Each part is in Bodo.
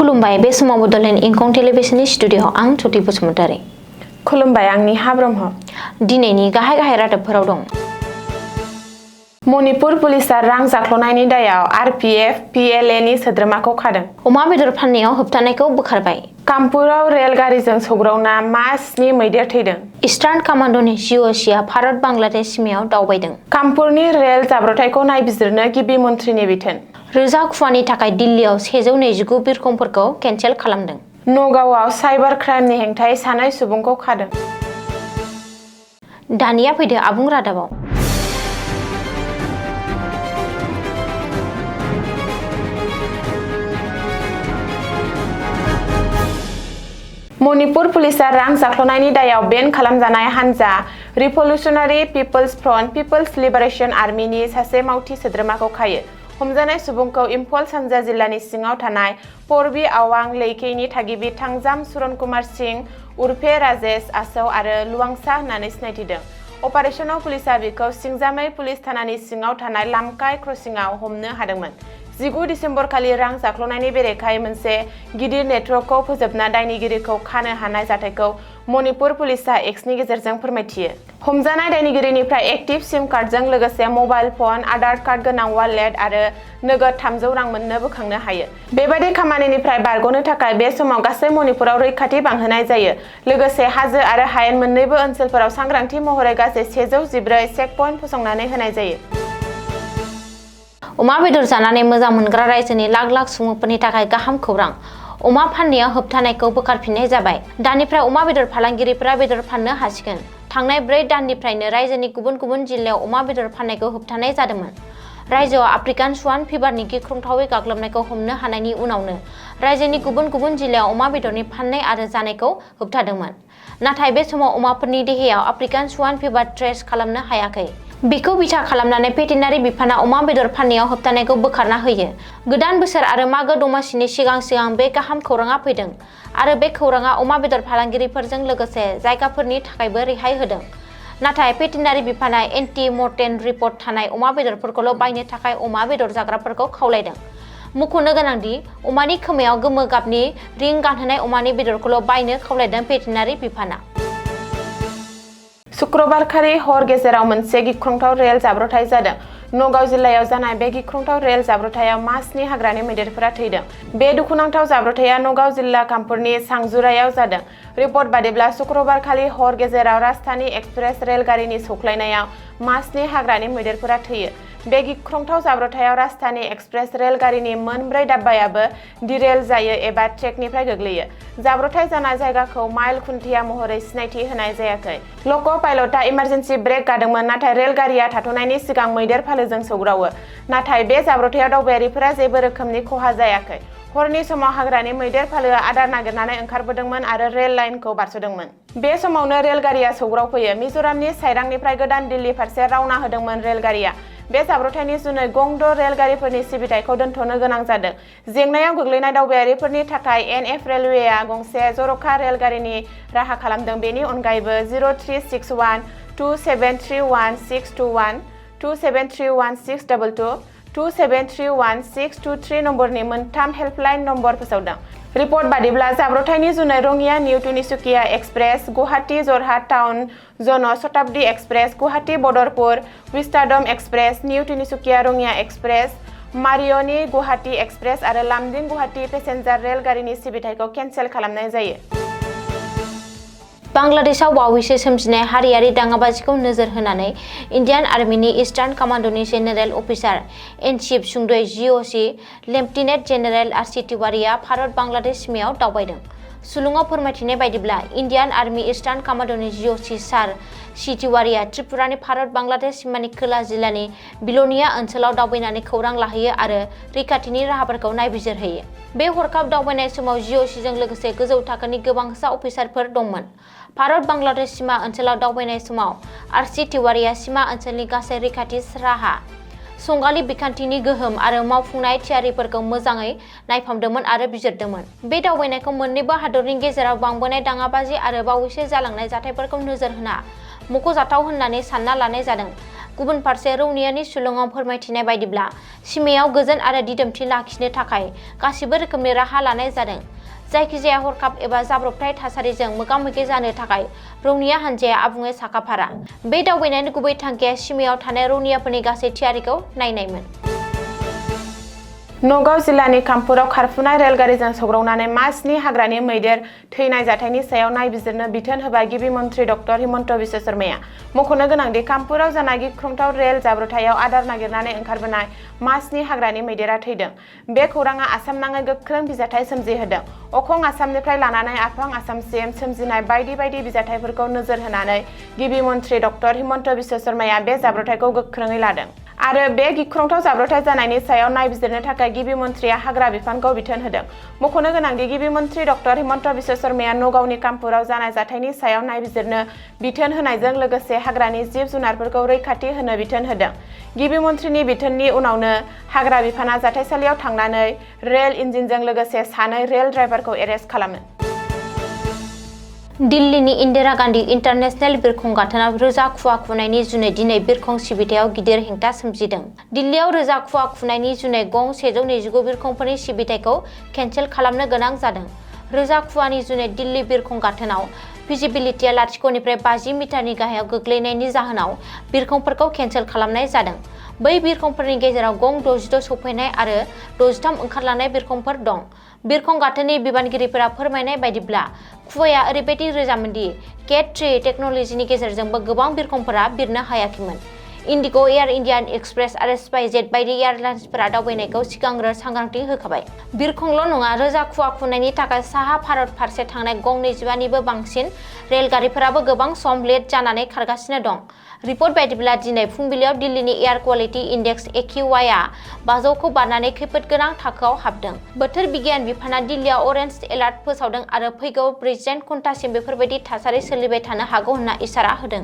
खुलुमबाय बे समाव बडोलेण्ड इंखं टेलिभिजननि स्टुडिअ'आव आं ज्योति बसुमतारी। खुलुमबाय आं निहा ब्रह्म। दिनैनि गाहाय रादाबफोराव दं। मणिपुर पुलिसा रां जाख्ल'नायनि दायाव आरपीएफ पीएलएनि सोद्रोमाखौ खादों। अमा बेदर फाननायाव होबथानायखौ बोखारबाय। कामपुराव रेलगारिजों सौग्रावना मा 7 मैदेर थैदों। इस्टार्न कमान्डनि जिअ'सीआ भारत बांलादेश सिमायाव दावबायदों। कामपुरनि रेल जाब्रबथायखौ नायबिजिरनो गिबि मन्थ्रिनि बिथोन। रोजा खुवानि थाखाय दिल्लीआव 129 बिरखंफोरखौ केन्सेल खालामदों। नगावआव साइबार क्राइमनि हेंथायै सानै सुबुंखौ खादों। दानिया फैदो आबुं रादाबाव। मणिपुर पुलिसा रां जाख्ल'नायनि दायाव बेन खालामजानाय हानजा revolutionary people's front people's liberation आर्मीनि सासे मावथि सोद्रोमाखौ खायो। हमजानाय सुबुंखौ इम्फल सानजा जिल्लानि सिङाव थानाय परबी आवां लैकेनि थागिबि थांजाम सुरन कुमार सिंह उर्फे राजेश आसौ आरो लुवांसा होननानै सिनायथिदों। अपारेशनाव पुलिसा बिखौ सिंजामै पुलिस थानानि सिङाव थानाय लामकाय क्रसिंआव हमनो हादोंमोन। 19 दिसेम्बर खालि रां जाख्ल'नायनि बेरेखायै मोनसे गिदिर नेटवर्कखौ फोजोबना दायनिगिरिखौ खानो हानाय जाथायखौ मणिपुर पुलिसा एक्सनि गेजेरजों फोरमायथियो। हमजानाय दायनिगिरिनिफ्राय एक्टिभ सिम कार्डजों लोगोसे मबाइल फन, आधार कार्ड गोनां वालेट आरो नोगोद 300 रां मोननो बोखांनो हायो। बेबादि खामानिनिफ्राय बारग'नो थाखाय बे समाव गासै मणिपुराव रैखाथि बांहोनाय जायो। लोगोसे हाजो आरो हायेन मोन्नैबो ओनसोलफोराव सांग्रांथि महरै गासै 114 चेकपइन्ट फसंनानै होनाय जायो। अमा बेदर जानानै मोजां मोनग्रा रायजोनि लाख लाख सुबुंफोरनि थाखाय गाहाम खौरां। अमा फाननायाव होबथानायखौ बोखारफिननाय जाबाय। दानिफ्राय अमा बेदर फालांगिरिफोरा बेदर फाननो हासिगोन। थांनाय 4 दाननिफ्रायनो रायजोनि गुबुन गुबुन जिल्लायाव अमा बेदर फाननायखौ होबथानाय जादोंमोन। रायजोआव आफ्रिकान स्वाइन फिभारनि गिख्रंथावै गाग्लोबनायखौ हमनो हानायनि उनावनो रायजोनि गुबुन गुबुन जिल्लायाव अमा बेदरनि फाननाय आरो जानायखौ होबथादोंमोन। नाथाय बे समाव अमाफोरनि देहायाव आफ्रिकान स्वाइन फिभार ट्रेस खालामनो हायाखै। बेखौ बिथा खालामनानै भेटेरिनारि बिफाना अमा बेदर फाननायाव होबथानायखौ बोखारना होयो। गोदान बोसोर आरो मागो दमासिनि सिगां बे गाहाम खौरांआ फैदों आरो बे खौरांआ अमा बेदर फालांगिरिफोरजों लोगोसे जायगाफोरनि थाखायबो रेहाय होदों। नाथाय भेटेरिनारि बिफाना एन्टि मर्टेम रिपर्ट थानाय अमा बेदरफोरखौल' बायनो थाखाय अमा बेदर जाग्राफोरखौ खावलायदों। मुंख'नो गोनांदि अमानि खोमायाव गोमो गाबनि रिं गानहोनाय अमानि बेदरखौल' बायनो खावलायदों भेटेरिनारि बिफाना। शुक्रबारखालि हर गेजेराव मोनसे गिख्रंथाव रेल जाब्रबथाय जादों। नगाव जिल्लायाव जानाय बे गिख्रंथाव रेल जाब्रबथायाव मा 7 हाग्रानि मैदेरफोरा थैदों। बे दुखुनांथाव जाब्रबथाया नगाव जिल्ला कामपुरनि सांजुरायाव जादों। रिपर्ट बादिब्ला शुक्रबारखालि हर गेजेराव राजधानी एक्सप्रेस रेलगारिनि सौख्लायनायाव मा 7 हाग्रानि मैदेरफोरा थैयो। बे गिख्रंथाव जाब्रबथायाव राजधानी एक्सप्रेस रेलगारिनि मोन 4 डाब्बायाबो डिरेल जायो एबा ट्रेकनिफ्राय गोग्लैयो। जाब्रबथाय जानाय जायगाखौ माइल खुन्थिया महरै सिनायथि होनाय जायाखै। लक' पाइलटआ इमारजेन्सि ब्रेक गादोंमोन, नाथाय रेलगारिया थाथ'नायनि सिगां मैदेर फालोजों सौग्रावो। नाथाय बे जाब्रबथायाव दावबायारिफोरा जेबो रोखोमनि खहा जायाखै। हरनि समाव हाग्रानि मैदेर फालोआ आदार नागिरनानै ओंखारबोदोंमोन आरो रेल लाइनखौ बारस'दोंमोन। बे समावनो रेलगारिया सौग्रावफैयो। मिज'रामनि साइरांनिफ्राय गोदान दिल्ली फारसे रावना होदोंमोन रेलगारिया। बे जाब्रबथायनि जुनै गं 6 रेलगारिफोरनि सिबिथायखौ दोनथ'नो गोनां जादों। जेंनायाव गोग्लैनाय दावबायारिफोरनि थाखाय एनएफ रेलवेआ गंसे जर'खा रेलगारिनि राहा खालामदों। बेनि अनगायैबो 0361 2731 621, 2731 622, 2731 623 नम्बरनि मोनथाम हेल्पलाइन नम्बर फोसावदों। रिपर्ट बादिब्ला जाब्रबथायनि जुनै Rangia new Tinsukia express, Guwahati Jorhat town Jan Shatabdi express, Guwahati Badarpur vistadome express, new Tinsukia Rangia express, मारिय'नि गुवाहाटी एक्सप्रेस आरो लामदिं गुवाहाटी पेसेन्जार रेलगारिनि सिबिथायखौ केन्सेल खालामनाय जायो। बांलादेशआव बावैसो सोमजिनाय हारियारि दाङाबाजिखौ नोजोर होनानै इन्डियान आर्मिनि इस्टार्न कमान्डनि जेनेरेल अफिसार इन चीफ सुंद'यै जिअ'सी लेफ्टिनेन्ट जेनेरेल आरसी तिवारीआ भारत बांलादेश सिमायाव दावबायदों। सुलुङाव फोरमायथिनाय बायदिब्ला इन्डियान आर्मी इस्टार्न कमान्डनि जिअ'सी सार सी तिवारीआ त्रिपुरानि भारत बांलादेश सिमानि खोला जिल्लानि बिल'निया ओनसोलाव दावबायनानै खौरां लाहैयो आरो रैखाथिनि राहाफोरखौ नायबिजिरहैयो। बे हरखाब दावबायनाय समाव जिअ'सीजों लोगोसे गोजौ थाखोनि गोबांसा अफिसारफोर दंमोन। भारत बांलादेश सिमा ओनसोलाव दावबायनाय समाव आरसी तिवारीआ सिमा ओनसोलनि गासै रैखाथि राहा, संगालि बिखान्थिनि गोहोम आरो मावफुंनाय थियारिफोरखौ मोजाङै नायफामदोंमोन आरो बिजिरदोंमोन। बे दावबायनायखौ मोन्नैबो हादरनि गेजेराव बांबोनाय दाङाबाजि आरो बावैसो जालांनाय जाथायफोरखौ नोजोर होना मख'जाथाव होननानै सानना लानाय जादों। गुबुन फारसे रौनियानि सुलुङाव फोरमायथिनाय बायदिब्ला सिमायाव गोजोन आरो दिदोमथि लाखिनो थाखाय गासिबो रोखोमनि राहा लानाय जादों। जायखिजाया हरखाब एबा जाब्रबथाय थासारिजों मोगा-मोगि जानो थाखाय रौनिया हान्जाया आबुङै साखाफारा। बे दावबायनायनि गुबै थांखिया सिमायाव थानाय रौनियाफोरनि गासै थियारिखौ नायनायमोन। नगाव जिल्लानि कामपुराव खारफुनाय रेलगारिजों सौग्रावनानै मासनि हाग्रानि मैदेर थैनाय जाथायनि सायाव नायबिजिरनो बिथोन होबाय गिबि मन्थ्रि डक्टर हिमन्त बिश्व शर्माया। मख'नो गोनांदि कामपुराव जानाय गिख्रंथाव रेल जाब्रबथायाव आदार नागिरनानै ओंखारबोनाय मासनि हाग्रानि मैदेरा थैदों। बे खौराङा आसामनाङै गोख्रों बिजाथाइ सोमजिहोदों। अखं आसामनिफ्राय लानानै आफां आसामसिम सोमजिनाय बायदि बायदि बिजाथाइफोरखौ नोजोर होनानै गिबि मन्थ्रि डक्टर हिमन्त बिश्व शर्माया बे जाब्रबथायखौ गोख्रोङै लादों आरो बे गिख्रंथाव जाब्रबथाय जानायनि सायाव नायबिजिरनो थाखाय गिबि मन्थ्रिया हाग्रा बिफानखौ बिथोन होदों। मख'नो गोनांदि गिबि मन्थ्रि डक्टर हिमन्त बिश्व शर्माया नगावनि कामपुराव जानाय जाथायनि सायाव नायबिजिरनो बिथोन होनायजों लोगोसे हाग्रानि जिब जुनारफोरखौ रैखाथि होनो बिथोन होदों। गिबि मन्थ्रिनि बिथोननि उनावनो हाग्रा बिफाना जाथायसालियाव थांनानै रेल इन्जिनजों लोगोसे सानै रेल ड्राइभारखौ एरेस्ट खालामो। दिल्लीनि इन्दिरा गान्धी इन्टारनेशनेल बिरखं गाथोनाव रोजा खुवा खुनायनि जुनै दिनै बिरखं सिबिथायाव गिदिर हेंथा सोमजिदों। दिल्लीयाव रोजा खुवा खुनायनि जुनै गं 129 बिरखंफोरनि सिबिथायखौ केन्सेल खालामनो गोनां जादों। रोजा खुवानि जुनै दिल्ली बिरखं गाथोनाव भिजिबिलिटिया 0निफ्राय 50 मिटारनि गाहायाव गोग्लैनायनि जाहोनाव बिरखंफोरखौ केन्सेल खालामनाय जादों। बै बिरखंफोरनि गेजेराव गं 66 सौफैनाय आरो 63 ओंखारलांनाय बिरखंफोर दं। बिरखं गाथोननि बिबानगिरिफोरा फोरमायनाय बायदिब्ला खुवाया ओरैबायदि रोजामोन दि केट 3 टेक्न'लजिनि गेजेरजोंबो गोबां बिरखंफोरा बिरनो हायाखैमोन। इन्डिग' एयार, इन्डियान एक्सप्रेस आरो स्पाइसजेट बायदि एयारलाइन्सफोरा दावबायनायखौ सिगांग्रो सांग्रांथि होखाबाय। बिरखंल' नङा, रोजा खुवा खुनायनि थाखाय साहा भारत फारसे थांनाय गं 25 निबो बांसिन रेलगारिफोराबो गोबां सम लेट जानानै खारगासिनो दं। रिपर्ट बायदिब्ला दिनै फुंबिलियाव दिल्लीनि एयार क्वालिटी इन्डेक्स AQI आ 500 खौ बारनानै खैफोद गोनां थाखोआव हाबदों। बोथोर बिगियान बिफाना दिल्लीयाव अरेन्ज एलार्ट फोसावदों आरो फैगौ 48 घन्टासिम बेफोरबायदि थासारि सोलिबाय थानो हागौ होनना इसारा होदों।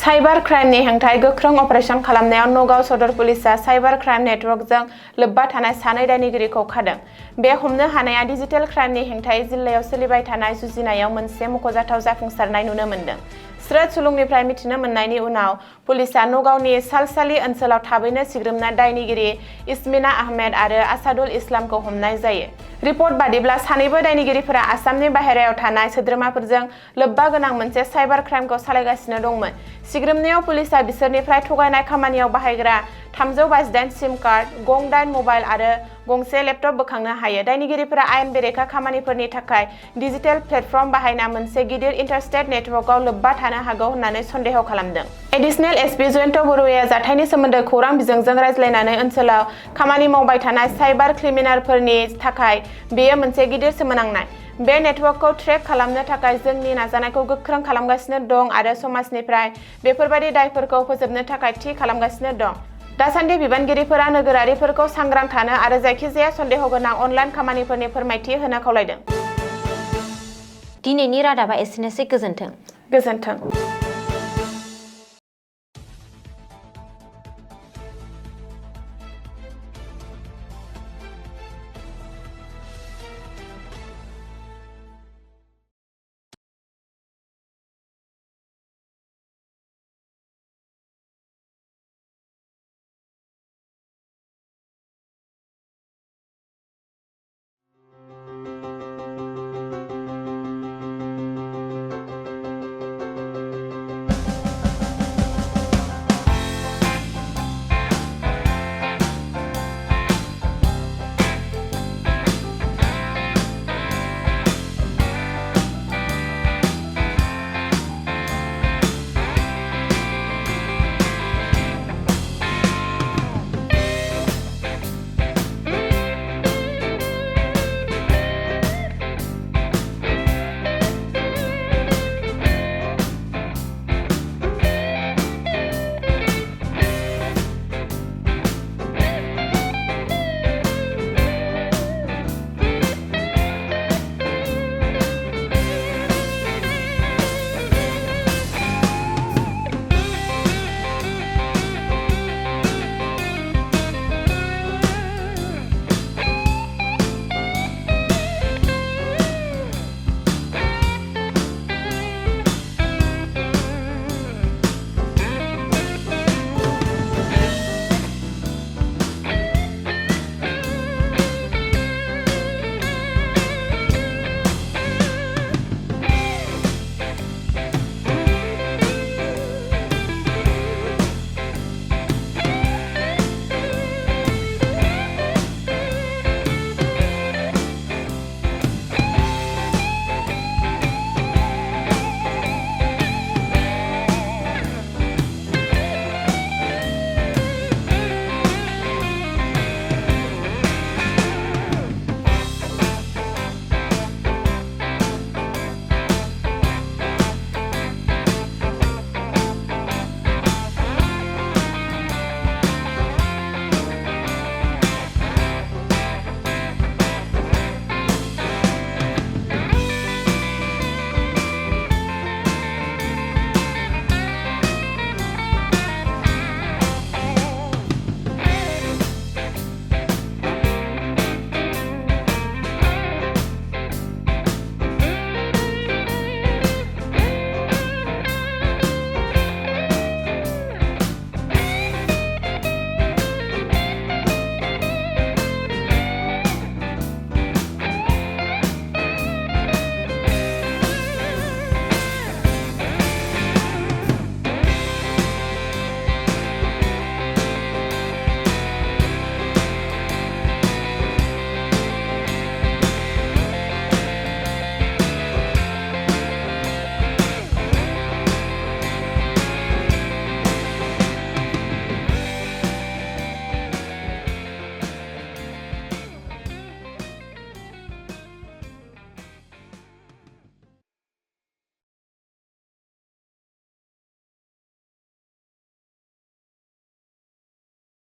साइबार क्राइमनि हेंथायै गोख्रों अपारेसन खालामनायाव नगाव सदर पुलिसआ साइबार क्राइम नेटवर्कजों लोब्बा थानाय सानै दायनिगिरिखौ खादों। बे हमनो हानाया डिजिटेल क्राइमनि हेंथायै जिल्लायाव सोलिबाय थानाय जुजिनायाव मोनसे मख'जाथाव जाफुंसारनाय नुनो मोन्दों। स्रोद सुलुंनिफ्राय मिथिनो मोननायनि उनाव पुलिसआ नगावनि सालसालि ओनसोलाव थाबैनो सिग्रोमनाय दायनिगिरि इस्मिना आहमेद आरो आसादुल इस्लामखौ हमनाय जायो। रिपर्ट बादिब्ला सानैबो दायनिगिरिफोरा आसामनि बाहेरायाव थानाय सोद्रोमाफोरजों लोब्बा गोनां मोनसे साइबार क्राइमखौ सालायगासिनो दंमोन। सिग्रोमनायाव पुलिसआ बिसोरनिफ्राय थगायनाय खामानियाव बाहायग्रा 328 सिम कार्ड, गं 8 मबाइल आरो गंसे लेपटप बोखांनो हायो। दायनिगिरिफोरा आयेन बेरेखा खामानिफोरनि थाखाय डिजिटेल प्लेटफर्म बाहायना मोनसे गिदिर इन्टारस्टेट नेटवर्कआव लोब्बा थानो हागौ होननानै सन्देह खालामदों। एडिशनेल एसपि जयन्त बरुवाया जाथायनि सोमोन्दै खौरां बिजोंजों रायज्लायनानै ओनसोलाव खामानि मावबाय थानाय साइबार क्रिमिनेलफोरनि थाखाय बेयो मोनसे गिदिर सोमोनांनाय। बे नेटवर्कखौ ट्रेक खालामनो थाखाय जोंनि नाजानायखौ गोख्रों खालामगासिनो दं आरो समाजनिफ्राय बेफोरबायदि दायफोरखौ फोजोबनो थाखाय थि खालामगासिनो दं। दासान्दि बिबानगिरिफोरा नोगोरारिफोरखौ सांग्रां थानो आरो जायखिजाया सन्देह गोनां अनलाइन खामानिफोरनि फोरमायथि होनो खावलायदों। दिनैनि रादाबा एसेनोसै। गोजोन्थों। गोजोन्थों।